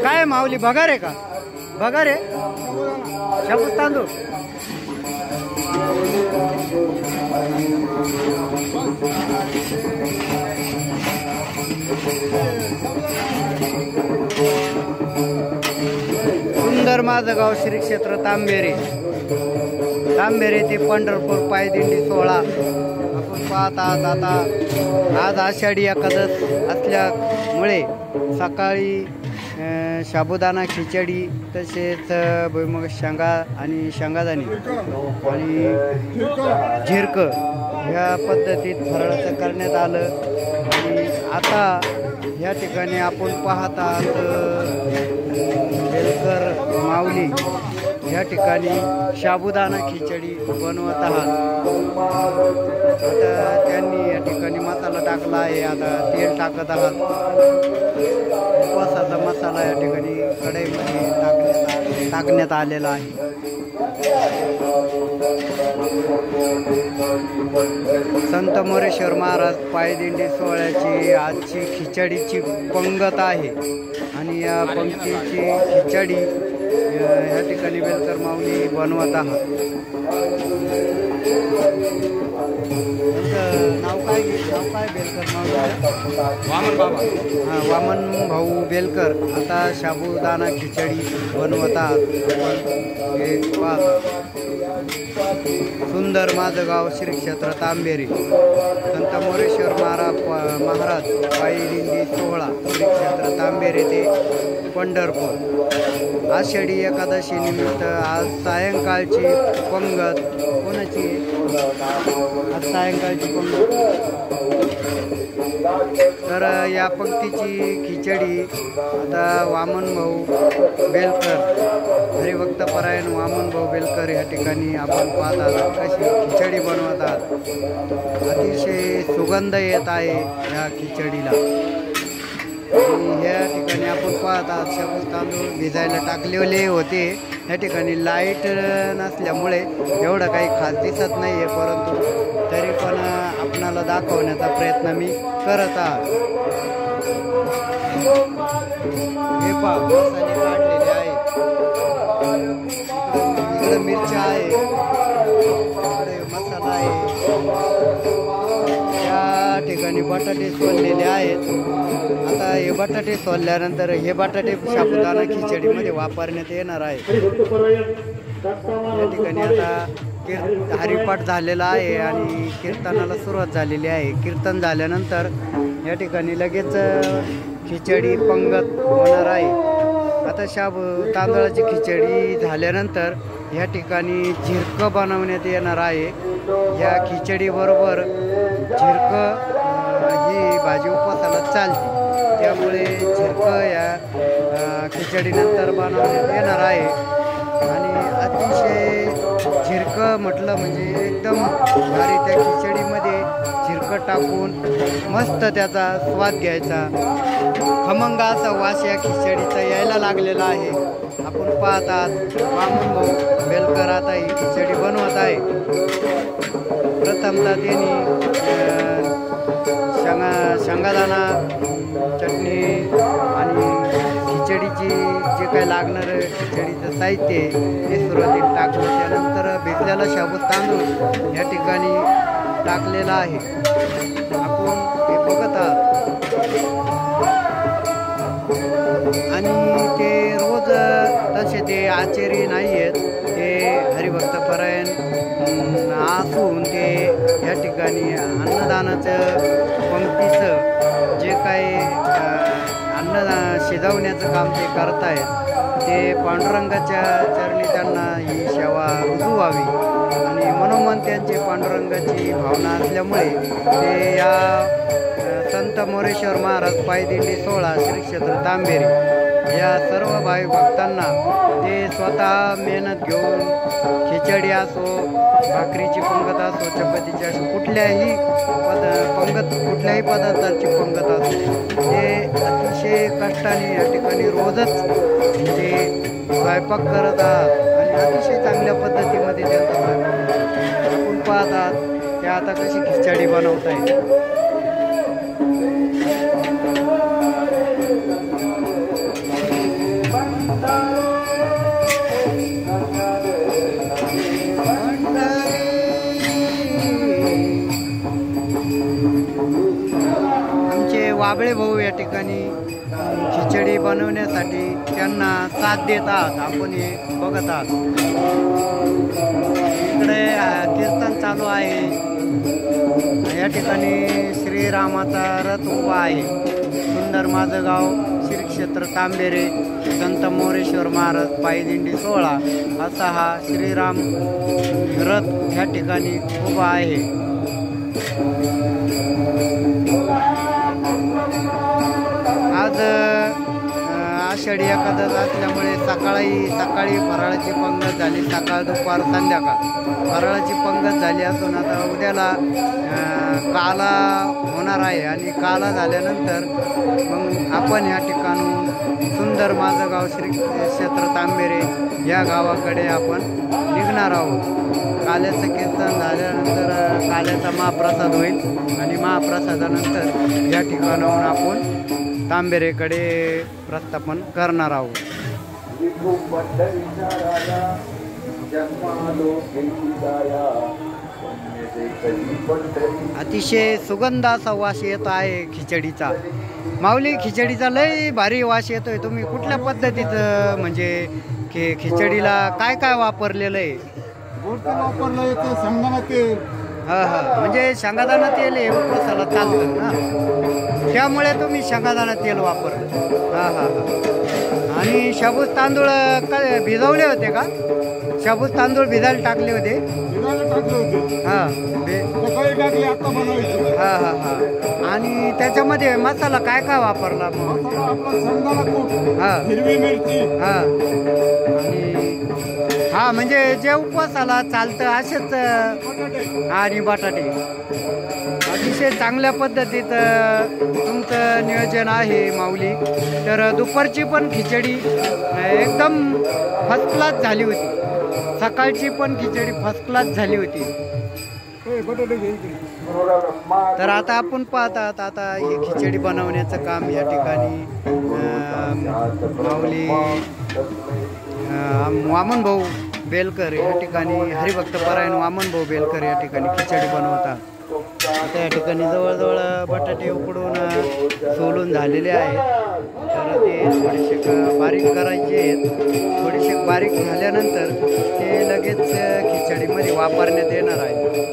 काय माऊली भगार आहे का? भगार आहे शाबूत तांदूळ. सुंदर माझं गाव श्री क्षेत्र तांबेरे. तांबेरे ते पंढरपूर पायदिंडी सोहळा आपण पाहत आहात. आता आज आषाढी एकादश असल्यामुळे सकाळी साबुदाणा खिचडी तसेच भुईमुग शेंगा आणि शेंगादाणी आणि झिरकं ह्या पद्धतीत फराळाचं करण्यात आलं. आणि आता या ठिकाणी आपण पाहत आहात बेलकर माऊली या ठिकाणी साबुदाणा खिचडी बनवत आहात. आता त्यांनी या ठिकाणी मसाला टाकला आहे. आता तेल टाकत आहात. उपवासाचा मसाला या ठिकाणी कढईमध्ये टाकण्यात आलेला आहे. संत मोरेश्वर महाराज पायदिंडी सोहळ्याची आजची खिचडीची पंगत आहे. आणि या पंक्तीची खिचडी या ठिकाणी बेलकर माऊली बनवत आहात. नाव काय बेलकर माऊली? वामन बाबा. हां, वामन भाऊ बेलकर आता साबुदाणा खिचडी बनवत आहात. सुंदर माझं गाव श्री क्षेत्र तांबेरी. संत मोरेश्वर महाराज पायदिंडी सोहळा श्री क्षेत्र तांबेरे ते पंढरपूर. आषाढी एकादशी निमित्त आज सायंकाळची पंगत कोणाची? आज सायंकाळची पंगत. तर या पंक्तीची खिचडी आता वामन भाऊ बेलकर हरिभक्त परायण वामन भाऊ बेलकर या ठिकाणी आपण पाहतात कशी खिचडी बनवतात. अतिशय सुगंध येत आहे ह्या खिचडीला. ह्या ठिकाणी आपण पाहतात शाबूत तांदूळ भिजायला टाकलेले होते. या ठिकाणी लाईट नसल्यामुळे एवढं काही खास दिसत नाही आहे, परंतु तरी पण आपणाला दाखवण्याचा प्रयत्न मी करत आहे. हे पहा मसाले काढलेले आहेत. इकडे मिरच्या आहे, इकडे मसाला आहे. या ठिकाणी बटाटे सोललेले आहेत. आता हे बटाटे सोलल्यानंतर हे बटाटे साबुदाणा खिचडीमध्ये वापरण्यात येणार आहे. या ठिकाणी आता हरिपाठ झालेला आहे आणि कीर्तनाला सुरुवात झालेली आहे. कीर्तन झाल्यानंतर या ठिकाणी लगेच खिचडी पंगत होणार आहे. आता तांदळाची खिचडी झाल्यानंतर या ठिकाणी झिरकं बनवण्यात येणार आहे. या खिचडीबरोबर झिरकं ही भाजी उपवासाला चालते, त्यामुळे झिरकं या खिचडीनंतर बनवण्यात येणार आहे. आणि अतिशय झिरकं म्हटलं म्हणजे एकदम भारी त्या खिचडीमध्ये झिरकं टाकून मस्त त्याचा स्वाद घ्यायचा. खमंग असा वास या खिचडीचा यायला लागलेला आहे. आपण पाहतात वामन भाऊ बेलकर आता ही खिचडी बनवत आहे. प्रथमतः त्यांनी शेंगादाणा चटणी आणि खिचडीची जे काही लागणारं खिचडीचं साहित्य हे सुरुवातीला टाकलं. त्यानंतर भिजलेला साबूत तांदूळ या ठिकाणी टाकलेला आहे. आपण हे बघत आहात. आणि ते रोज तसे ते आचारी नाही आहेत, ते हरिभक्त परायण असून ते या ठिकाणी अन्नदानाचं पंक्तीचं जे काही अन्न शिजवण्याचं काम ते करत आहेत. ते पांडुरंगाच्या चरणी त्यांना ही सेवा रुजू व्हावी आणि मनोमन त्यांचे पांडुरंगाची भावना असल्यामुळे ते या संत मोरेश्वर महाराज पायदिंडी सोहळा श्री क्षेत्र तांबेरी या सर्व भाविक भक्तांना ते स्वतः मेहनत घेऊन खिचडी असो, भाकरीची पंगत असो, चपातीची असो, कुठल्याही कुठल्याही पदार्थाची पंगत असो, ते अतिशय कष्टाने या ठिकाणी रोजच ते स्वयंपाक करत आहात आणि अतिशय चांगल्या पद्धतीमध्ये त्यांचा स्वयंपाक आपण पाहतात. ते आता कशी खिचडी बनवत आहेत. वाबळे भाऊ या ठिकाणी खिचडी बनवण्यासाठी त्यांना साथ देत आहात. आपण हे बघत आहात. इकडे कीर्तन चालू आहे. या ठिकाणी श्रीरामाचा रथ उभा आहे. सुंदर माझं गाव श्री क्षेत्र तांबेरे संत मोरेश्वर महाराज पायदिंडी सोहळा असा हा श्रीराम रथ या ठिकाणी उभा आहे. आज आषाढी एकादश असल्यामुळे सकाळी फराळाची पंगत झाली. सकाळ दुपार संध्याकाळ फराळाची पंगत झाली असून आता उद्याला काला होणार आहे आणि काला झाल्यानंतर मग आपण या ठिकाणून सुंदर माझं गाव श्री क्षेत्र तांबेरे या गावाकडे आपण निघणार आहोत. काल्याचं कीर्तन झाल्यानंतर काल्याचा महाप्रसाद होईल आणि महाप्रसादानंतर या ठिकाणाहून आपण तांबेरेकडे प्रस्थापन करणार आहोत. अतिशय सुगंध असा वास येत आहे खिचडीचा. माऊली, खिचडीचा लय भारी वास येतोय. तुम्ही कुठल्या पद्धतीचं म्हणजे खिचडीला काय काय वापरलेलं आहे? वापरलं येतं शेंगदाणा तेल. म्हणजे शेंगादाणा तेल हे उपवासाला चालतं ना, त्यामुळे तुम्ही शेंगादाणा तेल वापरलं. आणि शाबूत तांदूळ काय भिजवले होते का? शाबूत तांदूळ भिजायला टाकले होते. आणि त्याच्यामध्ये मसाला काय काय वापरला मग? हिरवी मिरची. आणि म्हणजे जे उपवासाला चालतं असेच. आणि बटाटे. अतिशय चांगल्या पद्धतीत तुमचं नियोजन आहे माऊली. तर दुपारची पण खिचडी एकदम फर्स्ट क्लास झाली होती. सकाळची पण खिचडी फर्स्ट क्लास झाली होती. तर आता आपण पाहतात आता हे खिचडी बनवण्याचं काम या ठिकाणी माऊली वामन भाऊ बेलकर या ठिकाणी हरिभक्त परायण वामन भाऊ बेलकर या ठिकाणी खिचडी बनवतात. त्या ठिकाणी जवळजवळ बटाटे उकडून सोलून झालेले आहेत. तर ते थोडेसे बारीक करायचे आहेत. थोडेसे बारीक झाल्यानंतर ते लगेच खिचडीमध्ये वापरण्यात येणार आहे.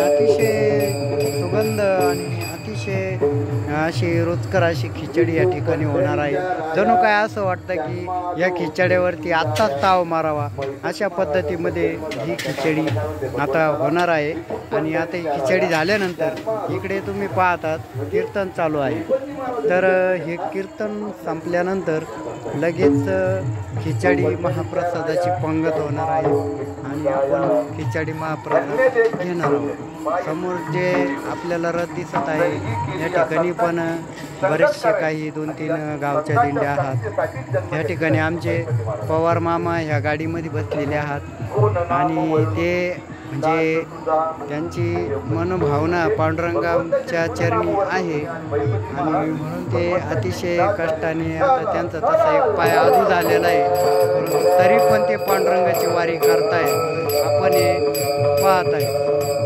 अतिशय सुगंध आणि अतिशय अशी रुचकर अशी खिचडी या ठिकाणी होणार आहे. जणू काय असं वाटतं की या खिचड्यावरती आत्ताच ताव मारावा अशा पद्धतीमध्ये ही खिचडी आता होणार आहे. आणि आता ही खिचडी झाल्यानंतर इकडे तुम्ही पाहतात कीर्तन चालू आहे. तर हे कीर्तन संपल्यानंतर लगेच खिचडी महाप्रसादाची पंगत होणार आहे आणि आपण खिचडी महाप्रसाद घेणार आहोत. समोर जे आपल्याला रथ दिसत आहे या ठिकाणी पण बरेचसे काही 2-3 गावच्या दिंड्या आहात. या ठिकाणी आमचे पवार मामा ह्या गाडीमध्ये बसलेले आहात आणि ते म्हणजे त्यांची मनोभावना पांडुरंगाच्या चरणी आहे आणि म्हणून ते अतिशय कष्टाने आता त्यांचा तसा एक पाय आधू झालेला आहे, परंतु तरी पण ते पांडुरंगाची वारी करतायत. आपण हे पाहत आहे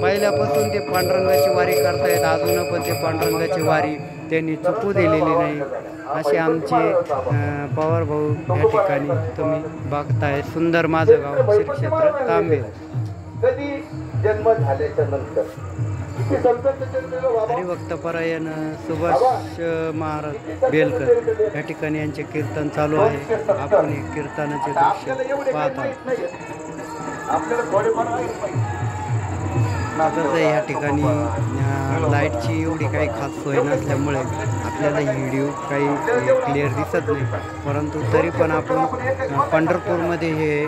पहिल्यापासून ते पांडुरंगाची वारी करतायत. अजून पण ते पांडुरंगाची वारी त्यांनी चुकू दिलेली नाही. असे आमचे पवार भाऊ या ठिकाणी तुम्ही बघताय. सुंदर माझं गाव श्री क्षेत्र तांबेरे. जन्म झाल्याच्या नंतर हरिभक्त परायण सुभाष महाराज बेलकर या ठिकाणी यांचे कीर्तन चालू आहे. आपण हे कीर्तनाचे दृश्य पाहत आहोत. तसं या ठिकाणी लाईटची एवढी काही खास सोय नसल्यामुळे आपल्याला ही व्हिडिओ काही क्लिअर दिसत नाही, परंतु तरी पण आपण पंढरपूरमध्ये हे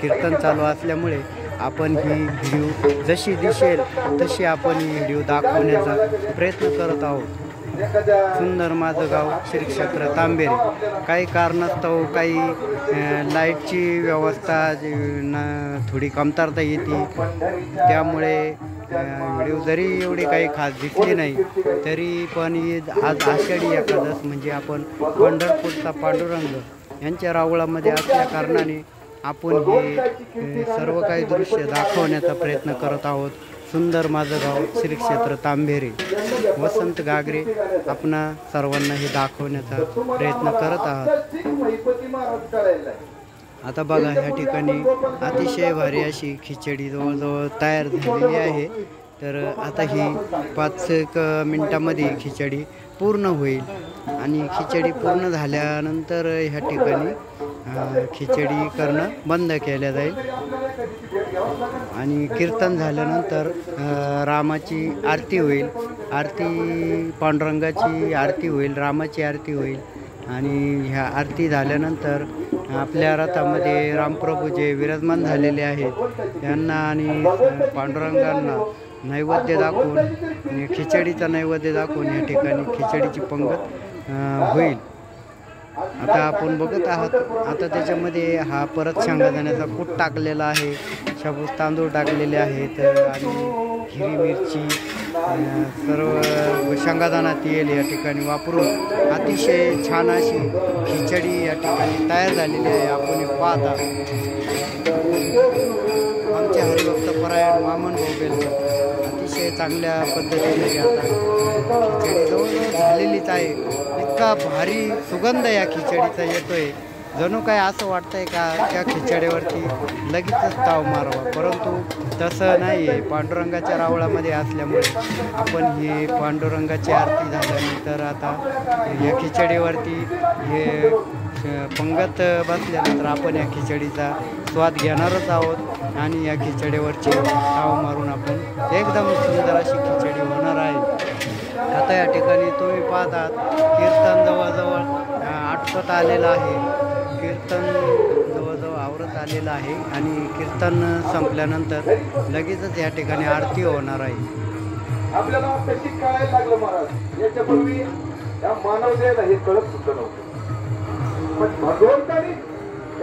कीर्तन चालू असल्यामुळे आपण ही व्हिडिओ जशी दिसेल तशी आपण ही व्हिडिओ दाखवण्याचा प्रयत्न करत आहोत. सुंदर माझं गाव श्री क्षेत्र तांबेरे. काही कारणास्तव काही लाईटची व्यवस्था थोडी कमतरता येते, त्यामुळे व्हिडिओ जरी एवढी काही खास दिसली नाही तरी पण आज आषाढी एकादश म्हणजे आपण पंढरपूरचा पांडुरंग यांच्या रावळामध्ये असल्या कारणाने आपण हे सर्व काही दृश्य दाखवण्याचा प्रयत्न करत आहोत. सुंदर माझं गाव श्री क्षेत्र तांबेरे वसंत गागरे आपणा सर्वांना हे दाखवण्याचा प्रयत्न करत आहात। आता बघा ह्या ठिकाणी अतिशय भारी अशी खिचडी जवळजवळ तयार झालेली आहे। तर आता ही 5 मिनिटांमध्ये खिचडी पूर्ण होईल आणि खिचडी पूर्ण झाल्यानंतर ह्या ठिकाणी खिचडी करणं बंद केलं जाईल आणि कीर्तन झाल्यानंतर रामाची आरती होईल। आरती पांडुरंगाची आरती होईल, रामाची आरती होईल आणि ह्या आरती झाल्यानंतर आपल्या रथामध्ये रामप्रभू जे विराजमान झालेले आहेत यांना आणि पांडुरंगांना नैवेद्य दाखवून आणि खिचडीचा नैवेद्य दाखवून या ठिकाणी खिचडीची पंगत होईल। आता आपण बघत आहात। आता त्याच्यामध्ये हा परत शेंगादाण्याचा कूट टाकलेला आहे, शाबूत तांदूळ टाकलेले आहेत आणि हिरवी मिरची सर्व शेंगादाणा तेल या ठिकाणी वापरून अतिशय छान अशी खिचडी या ठिकाणी तयार झालेली आहे। आपण हे पाहता आमचे हरिभक्त परायण वामन भाऊ अतिशय चांगल्या पद्धतीने आता खिचडी जवळजवळ झालेलीच आहे। इतका भारी सुगंध या खिचडीचा येतोय, जणू काय असं वाटतंय का त्या खिचडीवरती लगेचच ताव मारावा, परंतु तसं नाही आहे। पांडुरंगाच्या रावळामध्ये असल्यामुळे आपण ही पांडुरंगाची आरती झाल्यानंतर आता या खिचडीवरती हे पंगत बसल्यानंतर आपण या खिचडीचा स्वाद घेणारच आहोत आणि या खिचडीवरची ताव मारून आपण एकदम सुंदर अशी खिचडी होणार आहे। आता या ठिकाणी तुम्ही पाहतात कीर्तन जवळजवळ आटपत आलेलं आहे, कीर्तन जवळजवळ आवरत आलेलं आहे आणि कीर्तन संपल्यानंतर लगेचच या ठिकाणी आरती होणार आहे। आपल्याला कशी कळायला लागलं महाराज, याच्यापूर्वी या मानवतेला हे कळत सुद्धा नव्हतं, पण भगवंतानी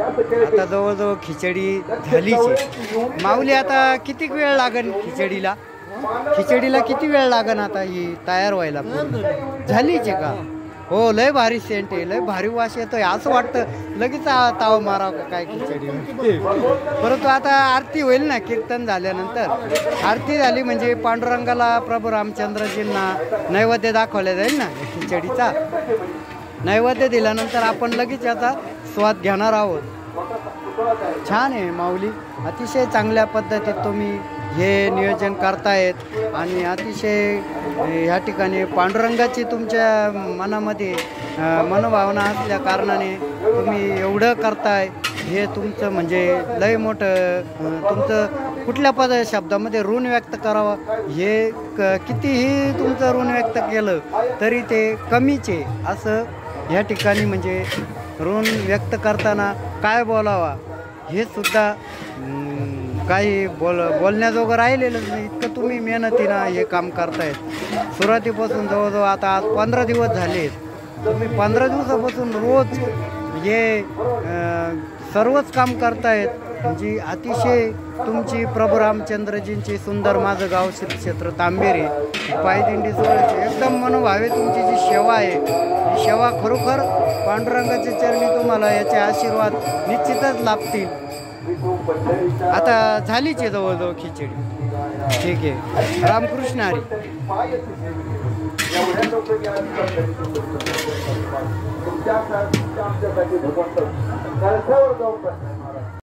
आता जवळजवळ खिचडी झालीची। माऊली आता किती वेळ लागेल खिचडीला? खिचडीला किती वेळ लागेल आता ही तयार व्हायला? झालीची का? हो, लय भारी सेंट आहे, लय भारी वास येतोय, असं वाटतं लगेच ताव मारावं का काय खिचडी। परंतु आता आरती होईल ना, कीर्तन झाल्यानंतर आरती झाली म्हणजे पांडुरंगाला प्रभू रामचंद्रजींना नैवेद्य दाखवला जाईल ना खिचडीचा। नैवेद्य दिल्यानंतर आपण लगेच याचा स्वाद घेणार आहोत। छान आहे माऊली, अतिशय चांगल्या पद्धतीत तुम्ही हे नियोजन करतायत आणि अतिशय ह्या ठिकाणी पांडुरंगाची तुमच्या मनामध्ये मनोभावना असल्या कारणाने तुम्ही एवढं करताय, हे तुमचं म्हणजे लय मोठं। तुमचं कुठल्या शब्दामध्ये ऋण व्यक्त करावं, हे कितीही तुमचं ऋण व्यक्त केलं तरी ते कमीच आहे असं ह्या ठिकाणी म्हणजे ऋण व्यक्त करताना काय बोलावा हे सुद्धा काही बोलण्याजोगं राहिलेलंच नाही, इतकं तुम्ही मेहनतीनं हे काम करतायत। सुरुवातीपासून जवळजवळ आता आज 15 दिवस झाले, तुम्ही 15 दिवसापासून रोज हे सर्वच काम करतायत म्हणजे अतिशय तुमची प्रभू रामचंद्रजींची सुंदर माझं गाव श्री क्षेत्र तांबेरे पायदिंडी सोहळ्याची एकदम मनोभावे तुमची जी सेवा आहे, ही सेवा खरोखर पांडुरंगाच्या चरणी तुम्हाला याचे आशीर्वाद निश्चितच लाभतील। आता झालीच आहे जवळजवळ खिचडी, ठीक आहे। रामकृष्ण हरी। तुमच्या